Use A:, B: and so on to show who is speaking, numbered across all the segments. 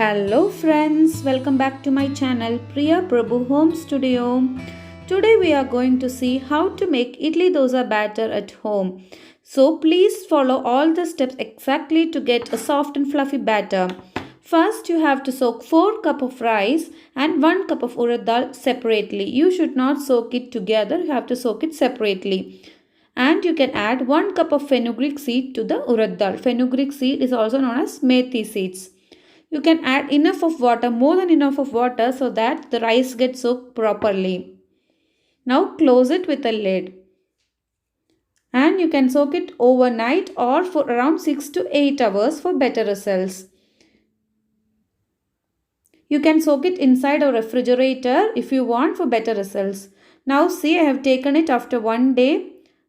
A: Hello friends, welcome back to my channel Priya Prabhu Home Studio. Today we are going to see how to make idli dosa batter at home. So please follow all the steps exactly to get a soft and fluffy batter. First you have to soak 4 cups of rice and 1 cup of urad dal separately. You should not soak it together, you have to soak it separately. And you can add 1 cup of fenugreek seed to the urad dal. Fenugreek seed is also known as methi seeds. You can add enough of water, more than enough of water, so that the rice gets soaked properly. Now close it with a lid. And you can soak it overnight or for around 6 to 8 hours for better results. You can soak it inside a refrigerator if you want for better results. Now see, I have taken it after one day.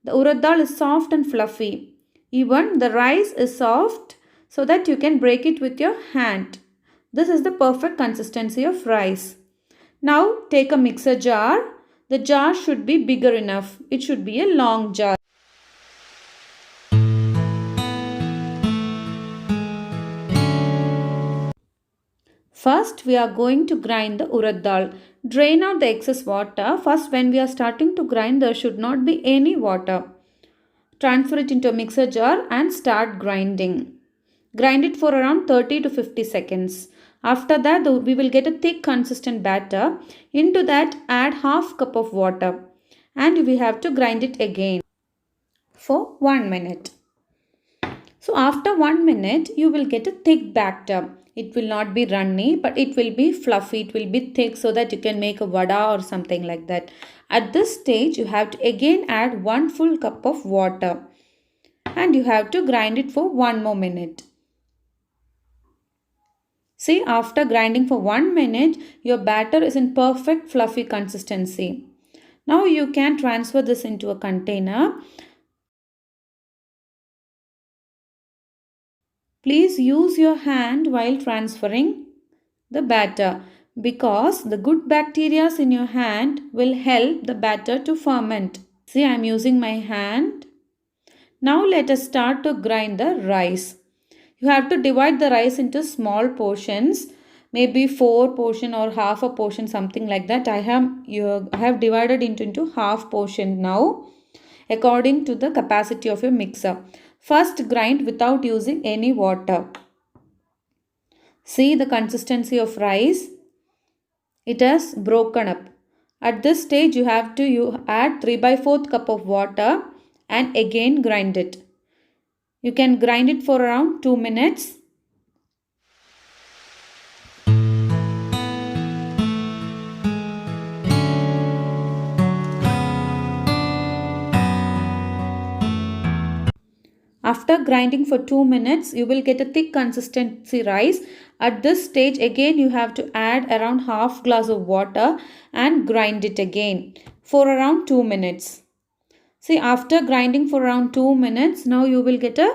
A: The urad dal is soft and fluffy. Even the rice is soft so that you can break it with your hand. This is the perfect consistency of rice. Now take a mixer jar. The jar should be bigger enough. It should be a long jar. First, we are going to grind the urad dal. Drain out the excess water. First, when we are starting to grind, there should not be any water. Transfer it into a mixer jar and start grinding. Grind it for around 30 to 50 seconds. After that, we will get a thick consistent batter. Into that, add half cup of water. And we have to grind it again for 1 minute. So after 1 minute, you will get a thick batter. It will not be runny, but it will be fluffy. It will be thick so that you can make a vada or something like that. At this stage, you have to again add 1 full cup of water. And you have to grind it for 1 more minute. See, after grinding for 1 minute, your batter is in perfect fluffy consistency. Now you can transfer this into a container. Please use your hand while transferring the batter because the good bacteria in your hand will help the batter to ferment. See, I am using my hand. Now let us start to grind the rice. You have to divide the rice into small portions, maybe 4 portion or half a portion, something like that. I have divided it into half portion now according to the capacity of your mixer. First grind without using any water. See the consistency of rice. It has broken up. At this stage you have to add 3/4 cup of water and again grind it. You can grind it for around 2 minutes. After grinding for 2 minutes, you will get a thick consistency rice. At this stage, again you have to add around half glass of water and grind it again for around 2 minutes. See, after grinding for around 2 minutes, now you will get a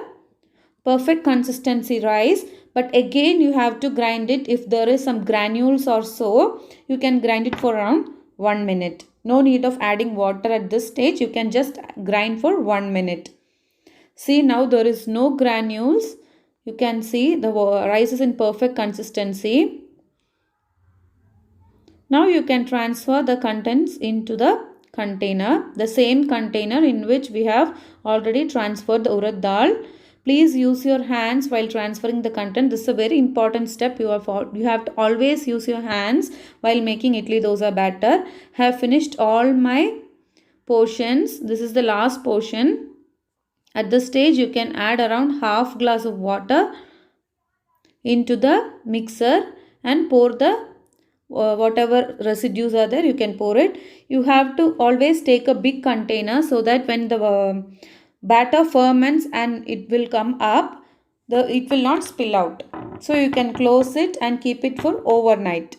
A: perfect consistency rice. But again you have to grind it. If there is some granules or so, you can grind it for around 1 minute. No need of adding water at this stage. You can just grind for 1 minute. See, now there is no granules. You can see the rice is in perfect consistency. Now you can transfer the contents into the container. The same container in which we have already transferred the urad dal. Please use your hands while transferring the content. This is a very important step. You have to always use your hands while making idli dosa batter. I have finished all my portions. This is the last portion. At this stage, you can add around half glass of water into the mixer and pour the whatever residues are there, you can pour it. You have to always take a big container so that when the batter ferments and it will come up, it will not spill out. So you can close it and keep it for overnight.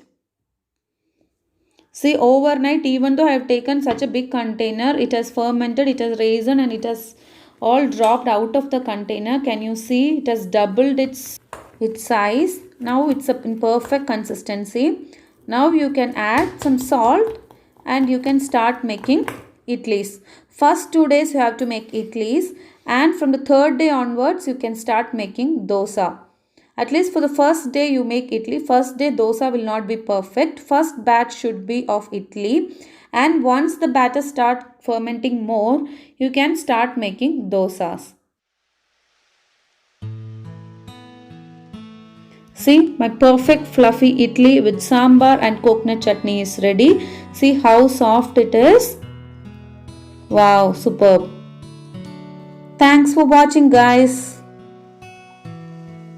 A: See, overnight, even though I have taken such a big container, it has fermented, it has risen and it has all dropped out of the container. Can you see? It has doubled its size. Now it's in perfect consistency. Now you can add some salt and you can start making idlis. First 2 days you have to make idlis and from the 3rd day onwards you can start making dosa. At least for the first day you make idli. First day dosa will not be perfect. First batch should be of idli. And once the batter start fermenting more, you can start making dosas. See, my perfect fluffy idli with sambar and coconut chutney is ready. See how soft it is. Wow, superb. Thanks for watching, guys.